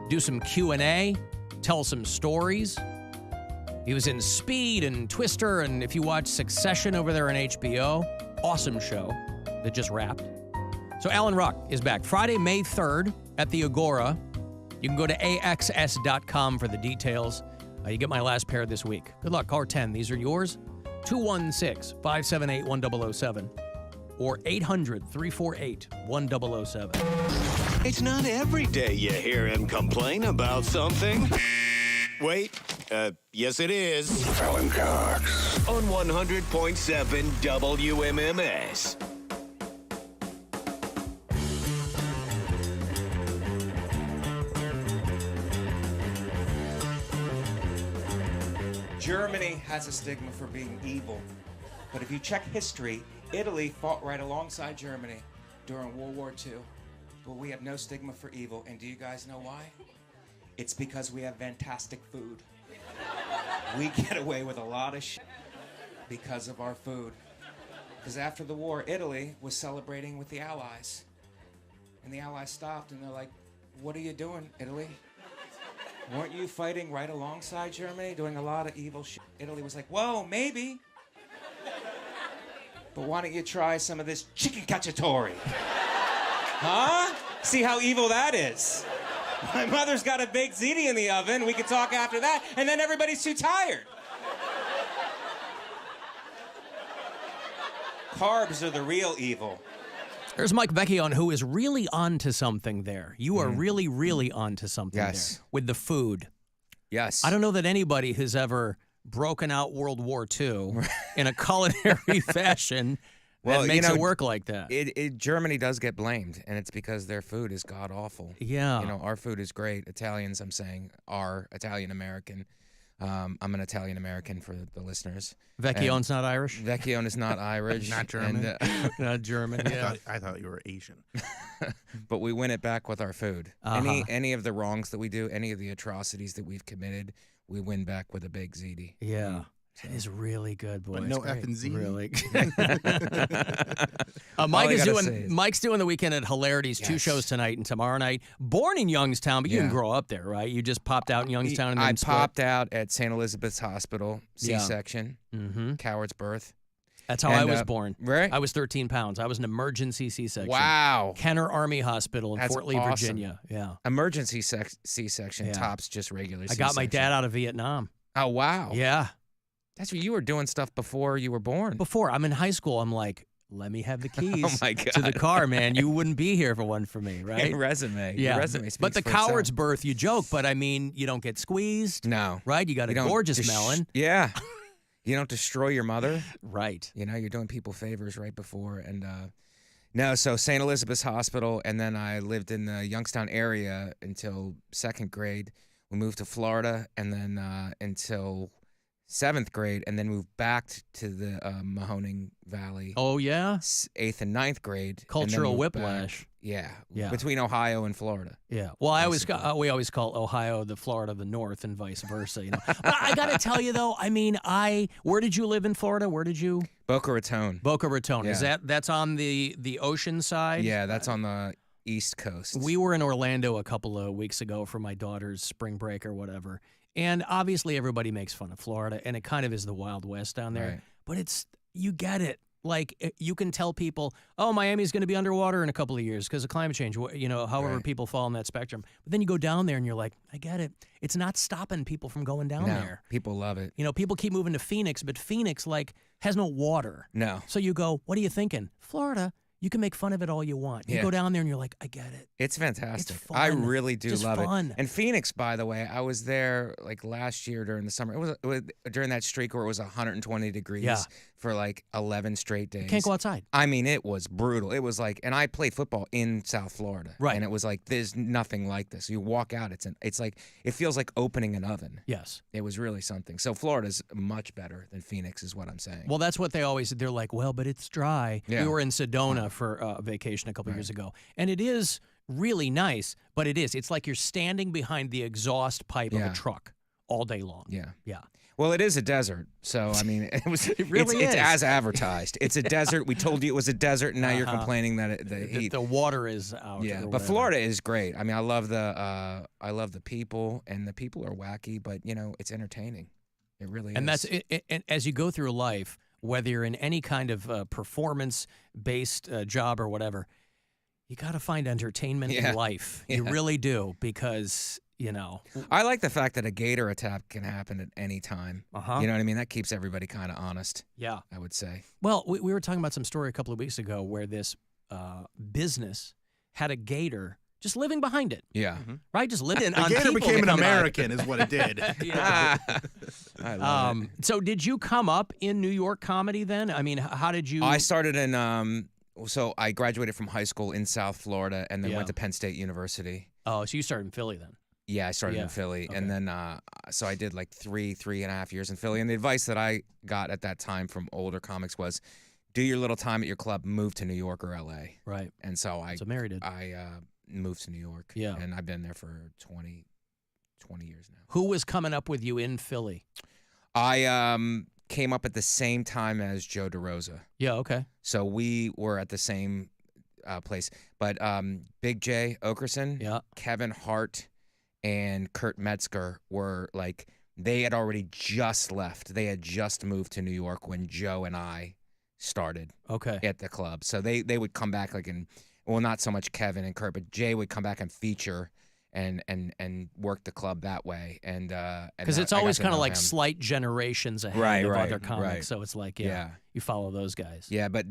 do some Q&A, tell some stories. He was in Speed and Twister, and if you watch Succession over there on HBO, awesome show that just wrapped. So Alan Ruck is back Friday, May 3rd at the Agora. You can go to axs.com for the details. You get my last pair this week. Good luck. Caller 10. These are yours. 216-578-1007 or 800-348-1007. It's not every day you hear him complain about something. Wait, yes it is. Alan Cox. On 100.7 WMMS. Germany has a stigma for being evil. But if you check history, Italy fought right alongside Germany during World War II. But we have no stigma for evil. And do you guys know why? It's because we have fantastic food. We get away with a lot of shit because of our food. Because after the war, Italy was celebrating with the Allies. And the Allies stopped and they're like, what are you doing, Italy? Weren't you fighting right alongside Germany, doing a lot of evil shit? Italy was like, whoa, maybe. But why don't you try some of this chicken cacciatore? Huh? See how evil that is. My mother's got a baked ziti in the oven. We could talk after that, and then everybody's too tired. Carbs are the real evil. There's Mike Vecchione, who is really onto something there. You are really, really onto something there with the food. Yes. I don't know that anybody has ever broken out World War II in a culinary fashion that makes it work like that. Germany does get blamed, and it's because their food is god-awful. Yeah. You know, our food is great. Italians, I'm saying, are Italian-American. I'm an Italian-American for the listeners. Vecchione's not Irish? Vecchione is not Irish. Not German? And, not German, yeah. I thought you were Asian. But we win it back with our food. Any of the wrongs that we do, any of the atrocities that we've committed, we win back with a big ziti. Yeah. It is really good, boys. But no F and Z. Really. Mike's doing the weekend at Hilarities, 2 shows tonight and tomorrow night. Born in Youngstown, but you didn't grow up there, right? You just popped out in Youngstown and then I split. popped out at St. Elizabeth's Hospital, C-section, coward's birth. That's how I was born. Right? I was 13 pounds. I was an emergency C-section. Wow. Kenner Army Hospital in That's Fort Lee, awesome. Virginia. Yeah. C-section tops just regular C-section. I got my dad out of Vietnam. Oh, wow. Yeah. That's what you were doing stuff before you were born. Before. I'm in high school. I'm like, let me have the keys God. to the car, man. You wouldn't be here if it wasn't for me, right? Your resume. Yeah. Your resume speaks but the for coward's itself. birth, you joke, but I mean, you don't get squeezed. No. Right? You got a gorgeous melon. Yeah. You don't destroy your mother. Right. You know, you're doing people favors right before. And no, so St. Elizabeth's Hospital, and then I lived in the Youngstown area until 2nd grade. We moved to Florida, and then until 7th grade, and then moved back to the Mahoning Valley. Oh, yeah? 8th and 9th grade. Cultural whiplash. Back. Yeah. Between Ohio and Florida. Yeah. Well, we always call Ohio the Florida of the North and vice versa. You know. But I got to tell you, though, I mean, where did you live in Florida? Where did you? Boca Raton. Boca Raton. Yeah. Is that's on the ocean side? Yeah, that's on the East Coast. We were in Orlando a couple of weeks ago for my daughter's spring break or whatever. And obviously everybody makes fun of Florida, and it kind of is the Wild West down there. Right. But you get it. Like, you can tell people, oh, Miami's going to be underwater in a couple of years because of climate change, you know, however people fall in that spectrum. But then you go down there and you're like, I get it. It's not stopping people from going down there. People love it. You know, people keep moving to Phoenix, but Phoenix, like, has no water. No. So you go, what are you thinking? Florida. You can make fun of it all you want. You go down there and you're like, I get it. It's fantastic. It's fun. I really do love fun. it. And Phoenix, by the way, I was there like last year during the summer. It was during that streak where it was 120 degrees for like 11 straight days. You can't go outside. I mean, it was brutal. It was like, and I played football in South Florida. Right. And it was like, there's nothing like this. You walk out, it's like, it feels like opening an oven. Yes. It was really something. So Florida's much better than Phoenix is what I'm saying. Well, that's what they're like, well, but it's dry. Yeah. We were in Sedona for vacation a couple years ago, and it is really nice, but it's like you're standing behind the exhaust pipe of a truck all day long. Yeah. Yeah. Well, it is a desert, so I mean, it really it's is. as advertised. It's a desert. We told you it was a desert, and now you're complaining that the heat. The water is out. Yeah, or but whatever. Florida is great. I mean, I love the people, and the people are wacky, but it's entertaining. It really And is. that's it, and as you go through life, whether you're in any kind of performance-based job or whatever, you got to find entertainment in life. You really do, because I like the fact that a gator attack can happen at any time. Uh-huh. You know what I mean? That keeps everybody kind of honest. Yeah. I would say. Well, we were talking about some story a couple of weeks ago where this business had a gator just living behind it. Yeah. Right? Just living The on gator people became that an come by. American, is what it did. Yeah. I love it. So did you come up in New York comedy then? I mean, how did you? I started in. So I graduated from high school in South Florida, and then Yeah. went to Penn State University. Oh, so you started in Philly then? Yeah, I started Yeah. in Philly, Okay. and then so I did like three and a half years in Philly. And the advice that I got at that time from older comics was, do your little time at your club, move to New York or LA. Right. And so I So Mary did. moved to New York. Yeah. And I've been there for 20 years now. Who was coming up with you in Philly? I came up at the same time as Joe DeRosa. Yeah. Okay. So we were at the same place. But Big J Okerson, Yeah. Kevin Hart, and Kurt Metzger were like, they had already just left. They had just moved to New York when Joe and I started Okay. at the club. So they would come back well, not so much Kevin and Kurt, but Jay would come back and feature and work the club that way. And Because it's I got always to kind of know like him. slight generations ahead Right, of right, other comics. right. So it's like, Yeah. you follow those guys. Yeah, but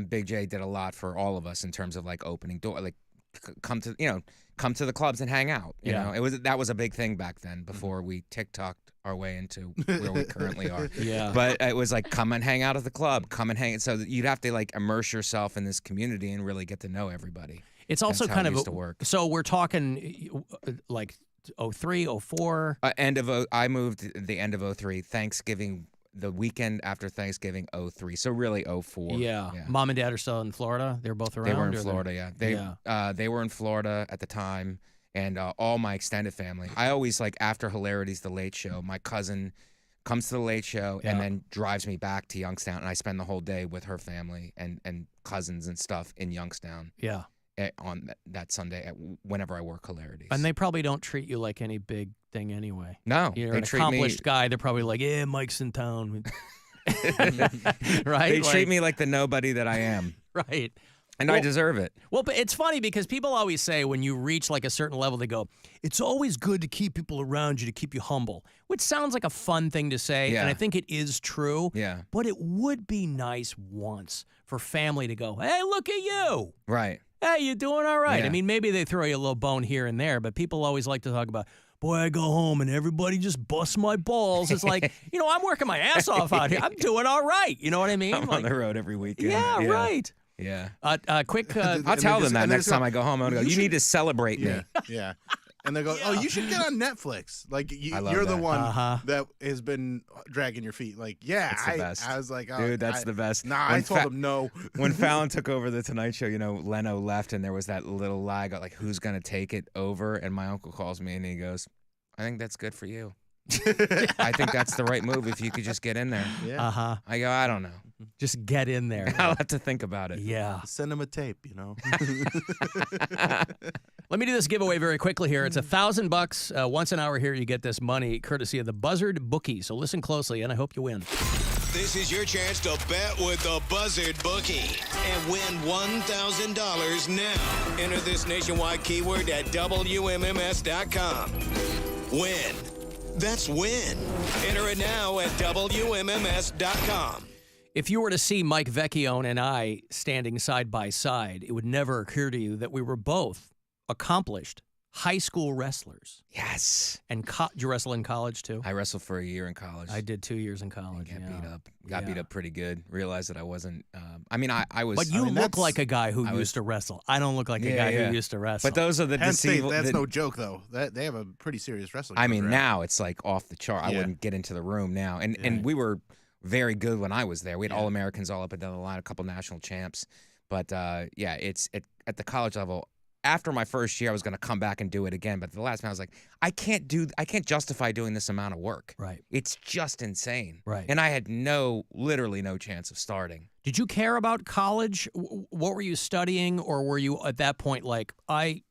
Big J did a lot for all of us in terms of like opening door, like come to the clubs and hang out. You Yeah. know, that was a big thing back then before we TikToked our way into where we currently are. Yeah. But it was like, come and hang out at the club, come and hang. So you'd have to like immerse yourself in this community and really get to know everybody. It's also That's how kind it of used to work. So we're talking like 03, 04. I moved the end of 03, Thanksgiving, the weekend after Thanksgiving 03. So really 04. Yeah. Mom and dad are still in Florida. They're both around. They were in or Florida, yeah. They were in Florida at the time, and all my extended family. I always like after Hilarity's The Late Show, my cousin comes to The Late Show and then drives me back to Youngstown, and I spend the whole day with her family and cousins and stuff in Youngstown. Yeah. On that Sunday, whenever I work Hilarities. And they probably don't treat you like any big thing anyway. No, You're they an treat accomplished guy. They're probably like, yeah, Mike's in town. Right? They treat me like the nobody that I am, Right. and I deserve it. Well, but it's funny because people always say when you reach like a certain level, they go, it's always good to keep people around you to keep you humble, which sounds like a fun thing to say. Yeah. And I think it is true. Yeah. But it would be nice once for family to go, hey, look at you. Right. Hey, you doing all right? Yeah. I mean, maybe they throw you a little bone here and there, but people always like to talk about, boy, I go home and everybody just busts my balls. It's like, I'm working my ass off out here. I'm doing all right. You know what I mean? I'm on the road every weekend. Yeah, right. Yeah. Quick. I'll And tell they them just- that and they next just go, time I go home. I'm going to go, you need to celebrate me. Yeah. And they go, oh, you should get on Netflix. Like, I love you're the that. one that has been dragging your feet. Like, yeah, It's the best. I was like, oh, Dude, that's the best. Nah, When I told him no. When Fallon took over the Tonight Show, Leno left, and there was that little lag, like, who's going to take it over? And my uncle calls me, and he goes, I think that's good for you. I think that's the right move if you could just get in there. Yeah. Uh-huh. I go, I don't know. Just get in there. I'll have to think about it. Yeah. Send him a tape, Let me do this giveaway very quickly here. It's $1,000. Once an hour here, you get this money courtesy of the Buzzard Bookie. So listen closely, and I hope you win. This is your chance to bet with the Buzzard Bookie and win $1,000 now. Enter this nationwide keyword at WMMS.com. Win. That's win. Enter it now at WMMS.com. If you were to see Mike Vecchione and I standing side by side, it would never occur to you that we were both accomplished high school wrestlers. Yes. And did you wrestle in college too? I wrestled for a year in college. I did 2 years in college. Got yeah. beat up. Got beat Yeah. up pretty good. Realized that I wasn't. I was. But you look that's- like a guy who I was- used to wrestle. I don't look like a Yeah, guy yeah. who used to wrestle. But those are the Penn State, deceivable. that's no joke, though. They have a pretty serious wrestling I mean, program. now it's like off the chart. I Yeah. wouldn't get into the room now. And we were very good when I was there. We had All-Americans all up and down the line, a couple national champs. But it's at the college level, after my first year, I was going to come back and do it again. But the last time I was like, I can't justify doing this amount of work. Right. It's just insane. Right. And I had literally no chance of starting. Did you care about college? What were you studying, or were you at that point like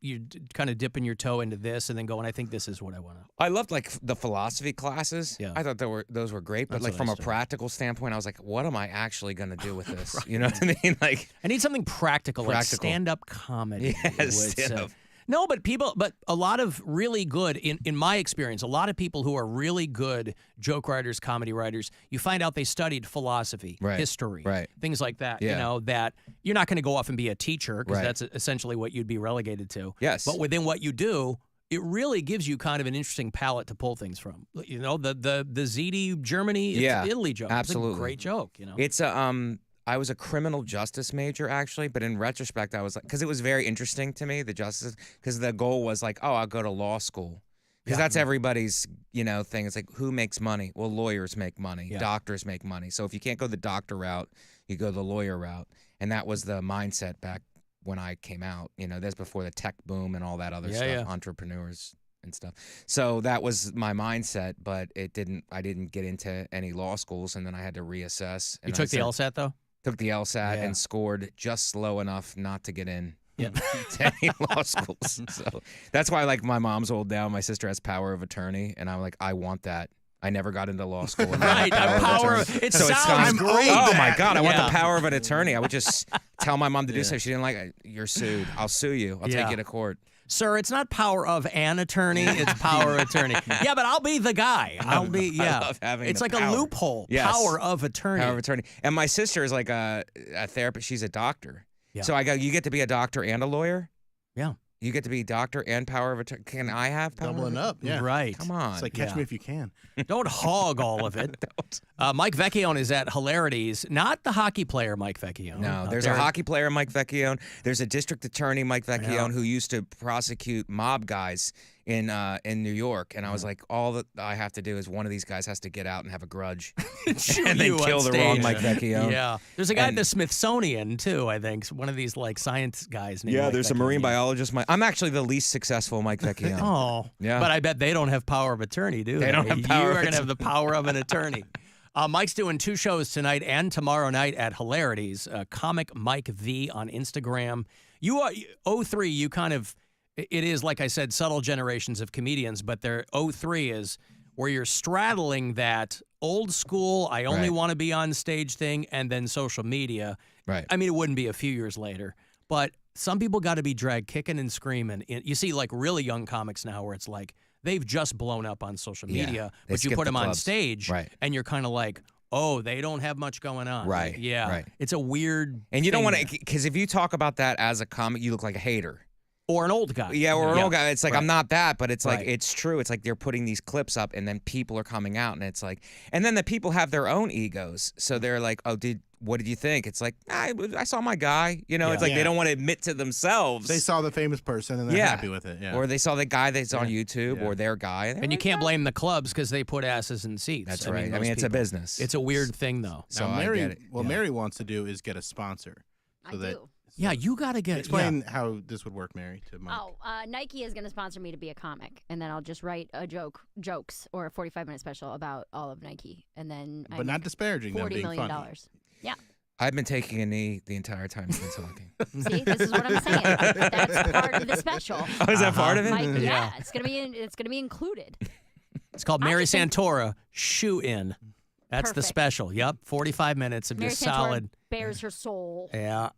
you kind of dipping your toe into this and then going, I think this is what I want to? I loved like the philosophy classes. Yeah. I thought those were great, but That's like what from I a studied. practical standpoint, I was like, what am I actually going to do with this? You know what I mean? Like, I need something practical. Like Practical. stand-up comedy. Yes, would stand-up. say. No, but a lot of really good, in my experience, a lot of people who are really good joke writers, comedy writers, you find out they studied philosophy, Right, history, right. things like that. You Yeah. know, that you're not going to go off and be a teacher because Right. that's essentially what you'd be relegated to. Yes. But within what you do, it really gives you kind of an interesting palette to pull things from. You know, the ZD Germany, Yeah, Italy joke. absolutely. It's a great joke, you know. It's I was a criminal justice major actually, but in retrospect, I was like, because it was very interesting to me, the justice, because the goal was like, oh, I'll go to law school. Because that's everybody's, thing. It's like, who makes money? Well, lawyers make money. Yeah. Doctors make money. So if you can't go the doctor route, you go the lawyer route. And that was the mindset back when I came out. That's before the tech boom and all that other stuff, yeah. entrepreneurs and stuff. So that was my mindset, but I didn't get into any law schools, and then I had to reassess. You And took the LSAT, though? Took the LSAT Yeah. and scored just slow enough not to get in Yeah. to any law schools. So that's why, like, my mom's old now. My sister has power of attorney, and I'm like, I want that. I never got into law school. And I Right, have a power attorney. of- it So it's sounds gone- great. Oh my God, I want Yeah. the power of an attorney. I would just tell my mom to do something. She didn't like it. You're sued. I'll sue you. I'll Yeah. take you to court. Sir, it's not power of an attorney, it's power of attorney. Yeah, but I'll be the guy. I'll be, yeah. love having it's the like a power. loophole. Yes. Power of attorney. Power of attorney. And my sister is like a therapist. She's a doctor. Yeah. So I go, you get to be a doctor and a lawyer? Yeah. You get to be doctor and power of attorney. Can I have power? Doubling up. Yeah. Right. Come on. It's like catch Yeah. me if you can. Don't hog all of it. Mike Vecchione is at Hilarities, not the hockey player Mike Vecchione. No, there's a hockey player, Mike Vecchione. There's a district attorney, Mike Vecchione, Yeah. who used to prosecute mob guys in New York. And I was like, all that I have to do is one of these guys has to get out and have a grudge. Shoot and then you on kill the wrong stage. Mike Vecchione. Yeah. There's a guy at And- the Smithsonian, too, I think. One of these, like, science guys named Yeah, Mike there's a Vecchione. marine biologist. I'm actually the least successful Mike Vecchione. Oh. Yeah. But I bet they don't have power of attorney, do they? They don't have power You of are going to have the power of an attorney. Mike's doing 2 shows tonight and tomorrow night at Hilarities. Comic Mike V on Instagram. You are 03. You kind of, it is, like I said, subtle generations of comedians, but their 03 is where you're straddling that old school, I only Right. want to be on stage thing, and then social media. Right. I mean, it wouldn't be a few years later, but some people got to be dragged kicking and screaming. You see, like, really young comics now where it's like they've just blown up on social Yeah, media, they but you skip put the them on clubs. stage, Right. and you're kind of like, oh, they don't have much going on. Right, Yeah. right. It's a weird And you don't thing want there. to, because if you talk about that as a comic, you look like a hater. Or an old guy. Yeah, or an old guy. It's like, Right. I'm not that, but it's like, Right. it's true. It's like they're putting these clips up and then people are coming out and it's like, and then the people have their own egos. So they're like, oh, what did you think? It's like, I saw my guy. It's like Yeah. they don't want to admit to themselves. They saw the famous person and they're Yeah. happy with it. Yeah. Or they saw the guy that's on YouTube Yeah. or their guy. And you can't blame the clubs because they put asses in seats. That's I right. mean, I mean, most it's a people. business. It's a weird thing, though. So now, I Mary, get it. what Yeah. Mary wants to do is get a sponsor. I So that- do. Yeah, you got to get Explain how this would work, Mary, to Mike. Oh, Nike is going to sponsor me to be a comic, and then I'll just write jokes or a 45-minute special about all of Nike, and then But not disparaging them, $40 being million. funny. Yeah. I've been taking a knee the entire time you've been talking. See, this is what I'm saying. That's part of the special. Oh, is that part of it? Mike, yeah, Yeah. it's gonna be included. It's called I Mary just think- Santora Shoe In. That's the Perfect. special. Yep, 45 minutes of Mary just Santora solid. bears her soul. Yeah.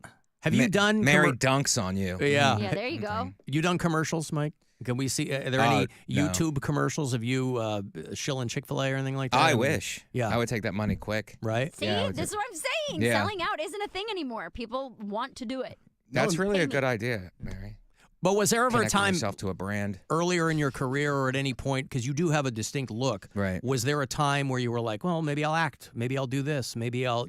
Have you done Mary dunks on you. Yeah. Yeah, there you go. You done commercials, Mike? Can we see? Are there any no. YouTube commercials of you shilling Chick-fil-A or anything like that? I wish. Yeah. I would take that money quick. Right? See, Yeah, I would this is what I'm saying. Yeah. Selling out isn't a thing anymore. People want to do it. That's really a pay me. good idea, Mary. But was there ever a Connecting time yourself to a brand. earlier in your career or at any point, because you do have a distinct look, Right. was there a time where you were like, well, maybe I'll act, maybe I'll do this, maybe I'll,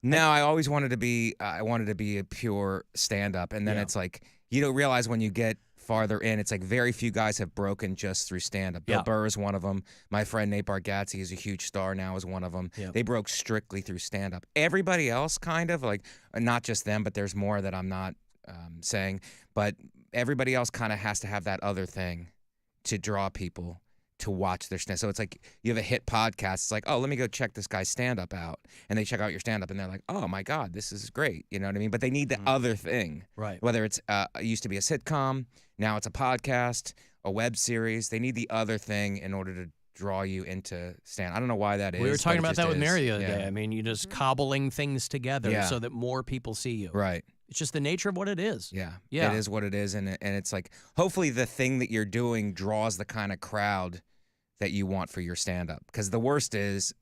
No, I always wanted to be. I wanted to be a pure stand-up, and then Yeah. it's like you don't realize when you get farther in. It's like very few guys have broken just through stand-up. Bill Yeah. Burr is one of them. My friend Nate Bargatze is a huge star now. Is one of them. Yeah. They broke strictly through stand-up. Everybody else, kind of like, not just them, but there's more that I'm not saying. But everybody else kind of has to have that other thing to draw people to watch their stand. So it's like you have a hit podcast. It's like, oh, let me go check this guy's stand-up out. And they check out your stand-up and they're like, oh, my God, this is great. You know what I mean? But they need the other thing. Right. Whether it's it used to be a sitcom, now it's a podcast, a web series. They need the other thing in order to draw you into stand. I don't know why that is. We were talking but it about that just with Mary is. the other day. I mean, you're just cobbling things together Yeah. so that more people see you. Right. It's just the nature of what it is. Yeah. Yeah. It is what it is. And it's like, hopefully the thing that you're doing draws the kind of crowd that you want for your stand-up. Because the worst is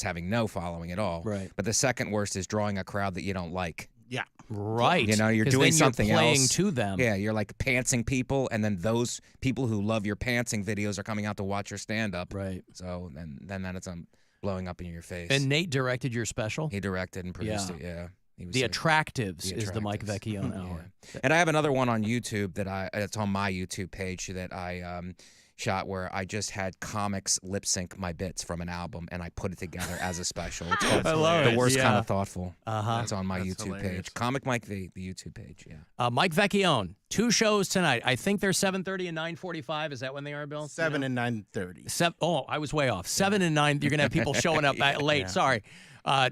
having no following at all. Right. But the second worst is drawing a crowd that you don't like. Yeah. Right. You know, you're 'Cause doing then something you're playing else. to them. Yeah, you're like pantsing people, and then those people who love your pantsing videos are coming out to watch your stand-up. Right. So then that it's blowing up in your face. And Nate directed your special? He directed and produced it, yeah. He was The like- Attractives is the Mike Attractives. Vecchione hour. Yeah. And I have another one on YouTube it's on my YouTube page that I shot where I just had comics lip sync my bits from an album and I put it together as a special. It's called I love The it, Worst Kind yeah. of Thoughtful. Uh-huh. It's on my That's YouTube hilarious. page. Comic Mike V, the YouTube page, yeah. Mike Vecchione, 2 shows tonight. I think they're 7:30 and 9:45. Is that when they are, Bill? 7 and 9:30. Oh, I was way off. 7 and 9. You're going to have people showing up late. Sorry.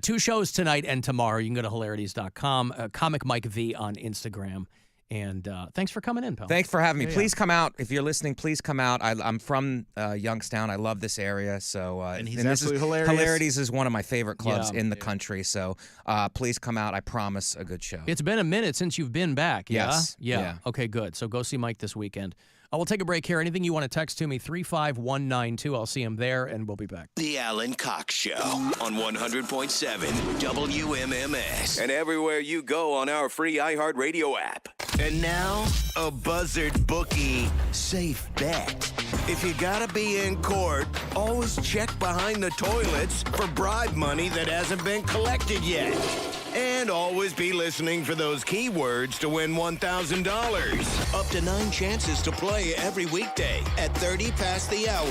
2 shows tonight and tomorrow. You can go to hilarities.com. Comic Mike V on Instagram. And thanks for coming in, pal. Thanks for having me. Please come out. If you're listening, please come out. I'm from Youngstown. I love this area. So And he's this absolutely hilarious. Hilarities is one of my favorite clubs Yeah. in the country. So please come out. I promise a good show. It's been a minute since you've been back, yeah? Yes. Yeah. Yeah. Okay, good. So go see Mike this weekend. We'll take a break here. Anything you want to text to me, 35192. I'll see him there, and we'll be back. The Alan Cox Show on 100.7 WMMS and everywhere you go on our free iHeartRadio app. And now, a Buzzard Bookie safe bet. If you gotta be in court, always check behind the toilets for bribe money that hasn't been collected yet. And always be listening for those keywords to win $1,000. Up to 9 chances to play every weekday at 30 past the hour.